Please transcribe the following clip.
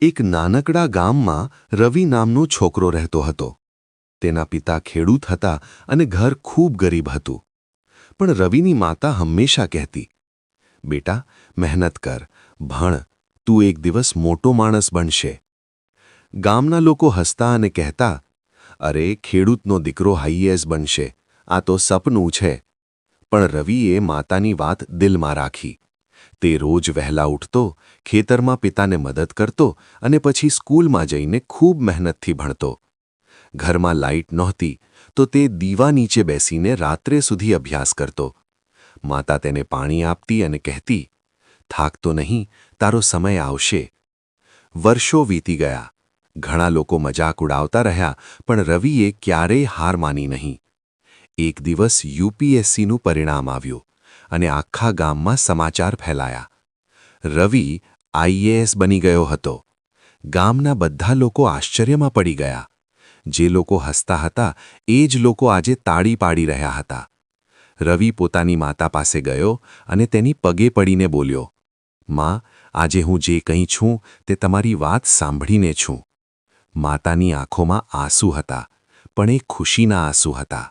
એક નાનકડા ગામમાં રવિ નામનો છોકરો રહેતો હતો. તેના પિતા ખેડૂત હતા અને ઘર ખૂબ ગરીબ હતું. પણ રવિની માતા હંમેશા કહેતી, બેટા, મહેનત કર, ભણ, તું એક દિવસ મોટો માણસ બનશે. ગામના લોકો હસતા અને કહેતા, અરે, ખેડૂતનો દીકરો આઈએએસ બનશે, આ તો સપનું છે. પણ રવિએ માતાની વાત દિલમાં રાખી. તે રોજ વહેલા ઉઠતો, ખેતરમાં પિતાને મદદ કરતો અને પછી સ્કૂલમાં જઈને ખૂબ મહેનતથી ભણતો. ઘરમાં લાઇટ નહોતી તો તે દીવા નીચે બેસીને રાત્રે સુધી અભ્યાસ કરતો. માતા તેને પાણી આપતી અને કહેતી, થાકતો નહીં, તારો સમય આવશે. વર્ષો વીતી ગયા. ઘણા લોકો મજાક ઉડાવતા રહ્યા, પણ રવિએ ક્યારેય હાર માની નહીં. એક દિવસ યુપીએસસીનું પરિણામ આવ્યું અને આખા ગામમાં સમાચાર ફેલાયા. રવિ આઈએએસ બની ગયો હતો. ગામના બધા લોકો આશ્ચર્યમાં પડી ગયા. જે લોકો હસતા હતા એ જ લોકો આજે તાળી પાડી રહ્યા હતા. રવિ પોતાની માતા પાસે ગયો અને તેની પગે પડીને બોલ્યો, માં, આજે હું જે કંઈ છું તે તમારી વાત સાંભળીને છું. માતાની આંખોમાં આંસુ હતા, પણ એ ખુશીના આંસુ હતા.